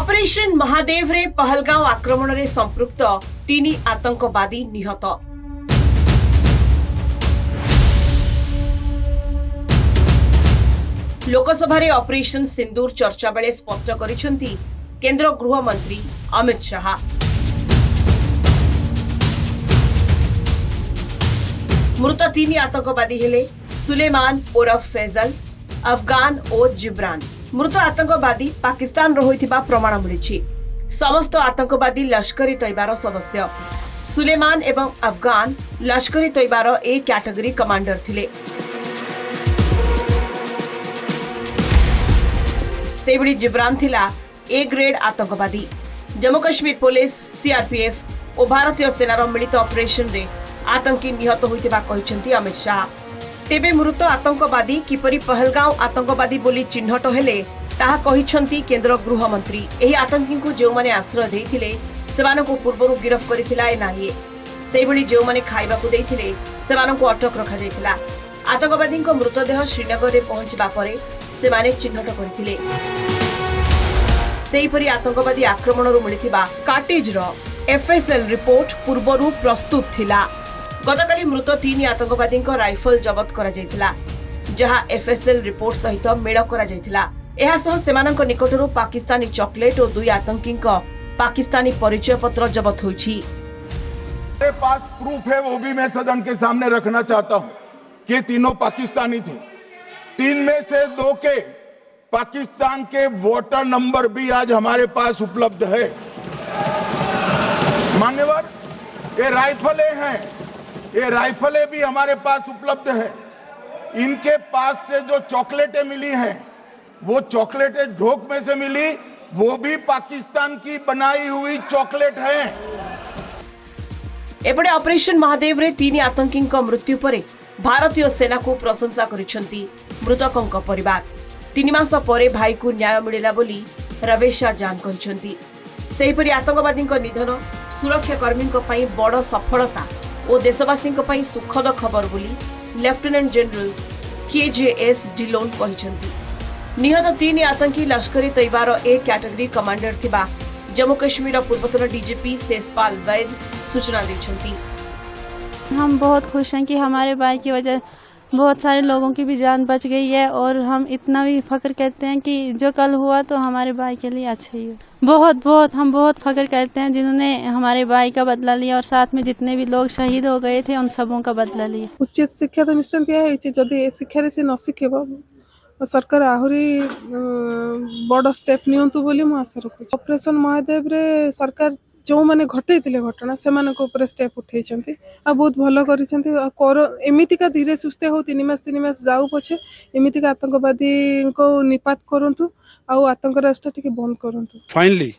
Operation Mahadev रे पहलगांव आक्रमण रे संपृक्त 3 आतंकवादी निहत। लोकसभा रे ऑपरेशन सिंदूर चर्चा बेले स्पष्ट करिसेंती केंद्र गृह मंत्री अमित शाह। मृत 3 आतंकवादी हेले सुलेमान उर्फ फैजल, अफगान और जिब्रान। मृत आतंकवादी पाकिस्तान रो होइथिबा प्रमाण मिलिछि। समस्त आतंकवादी लश्कर ए तैयबार सदस्य। सुलेमान एवं अफगान लश्कर ए तैयबार ए कैटेगरी कमांडर थिले। सेबड़ी जिब्रान थिला ए ग्रेड आतंकवादी। जम्मू कश्मीर पुलिस, सीआरपीएफ और भारतीय सेनार मिलित ऑपरेशन रे आतंकी निहत होइथिबा कहिसेंती अमित शाह। तेबे मृत आतंकवादी किपरि पहलगांव आतंकवादी बोली चिन्हट हेले ताहा कहिसेंती केंद्र गृह मंत्री। एही आतंकी को जो माने आश्रय देथिले सेमानकु पूर्वरु गिरफ करिथिला एनआईए। सेबड़ी जो माने खाइबा को देथिले सेमानकु अटक रखा जायतिला। आतंकवादी को मृतदेह श्रीनगर रे पहुंचबा परे सेमाने चिन्हट करथिले। सेहीपरि आतंकवादी आक्रमणरु मिलिथिबा कार्टेज रो एफएसएल रिपोर्ट पूर्वरु प्रस्तुत थिला। गतकाली मृत 3 आतंकवादी राइफल जबत करा जायतिला, जहां एफएसएल रिपोर्ट सहित मेल करा जायतिला। एहा सह सेमानक निकटरू पाकिस्तानी चॉकलेट और 2 आतंकी पाकिस्तानी परिचय पत्र जबत होईछि। मेरे पास प्रूफ है, वो भी मैं सदन के सामने रखना चाहता हूं कि तीनों पाकिस्तानी थे। 3 में से 2 के पाकिस्तान के वोटर नंबर भी आज हमारे पास उपलब्ध है। मान्यवर, ये राइफलें हैं, ये राइफलें भी हमारे पास उपलब्ध है। इनके पास से जो चॉकलेटें मिली हैं, वो चॉकलेटें ढोक में से मिली, वो भी पाकिस्तान की बनाई हुई चॉकलेट है। एपटे ऑपरेशन महादेव रे 3 आतंकी मृत्यु परे भारतीय सेना को प्रशंसा करिसेंती मृतकों परिवार। 3 मास परे भाई को न्याय मिलिला बोली रवेशा जान कहिसेंती। सेहीपरि आतंकवादी निधन सुरक्षाकर्मी बड़ सफलता और देशवासी सुखद खबर बोली लेफ्टिनेंट जनरल केजेएस डिलोन कहिसेंती। निहत 3 आतंकी लश्कर ए तैयबार ए कैटेगरी कमांडर थिबा जम्मू कश्मीर पूर्वतन डीजीपी शेषपाल वैद सूचना दैछंती। हम बहुत खुश हैं कि हमारे भाई की वजह बहुत सारे लोगों की भी जान बच गई है और हम इतना भी फख्र करते हैं कि जो कल हुआ तो हमारे भाई के लिए अच्छा ही है। हम बहुत फख्र करते हैं जिन्होंने हमारे भाई का बदला लिया और साथ में जितने भी लोग शहीद हो गए थे उन सबों का बदला लिया। उचित शिक्षा तो निश्चय दिखाई जदि शिक्षा से न शिखेब सरकार आहरी बड़ स्टेप नियंतु बोली मु आशा रखुछि। ऑपरेशन महादेव रे सरकार जो माने घटैतिले घटना सेमानक ऊपर स्टेप उठैछंती आ बहुत भलो करिसंती। एमितिका धीरे सुस्ते हो 3 मास जाऊ पछे एमितिका आतंकवादी को निपात करंतु आ आतंक राष्ट्र टिके बंद करंतु। Finally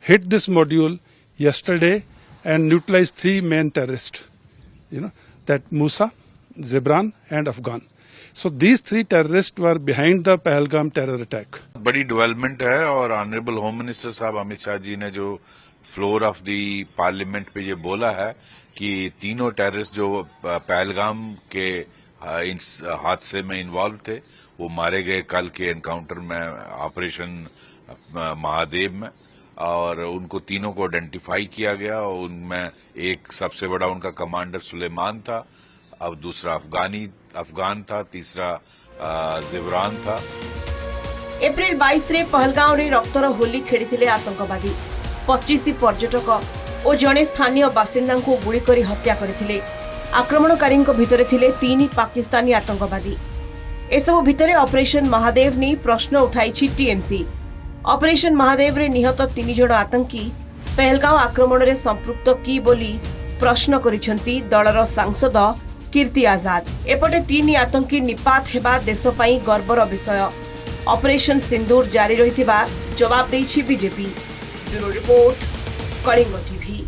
hit this module yesterday and neutralized 3 main terrorists, that Musa, Zibran and Afghan. So these 3 terrorists were behind the Pahalgam terror attack. बड़ी डेवलपमेंट है और ऑनरेबल होम मिनिस्टर साहब अमित शाह जी ने जो फ्लोर ऑफ दी पार्लियामेंट पे ये बोला है कि तीनों टेररिस्ट जो पहलगाम के इस हादसे में इन्वॉल्व थे वो मारे गए कल के एनकाउंटर में ऑपरेशन महादेव में, और उनको तीनों को आइडेंटिफाई किया गया। और उनमें एक सबसे बड़ा उनका कमांडर सुलेमान था, अब दूसरा अफगान था, तीसरा जिब्रान था। एप्रिल 22 रे पहलगांव रे रक्तर होली खेलिथिले आतंकवादी। 25 पर्यटक और जड़े स्थानीय बासिंदा को गुली करी हत्या करथिले। आक्रमणकारी भितरे थिले 3 पाकिस्तानी आतंकवादी। एसबु भितरे ऑपरेशन महादेव ने प्रश्न उठाई टीएमसी। ऑपरेशन महादेव रे निहत 3 जण आतंकी पहलगांव आक्रमण रे संपृक्त की बोली प्रश्न करिसेंती दलर सांसद कीर्ति आजाद। एपटे 3 आतंकी निपात हेबा देश पई गर्वर विषय। ऑपरेशन सिंदूर जारी रहिथिबा जवाब देछि BJP. Bureau report, Kalinga TV.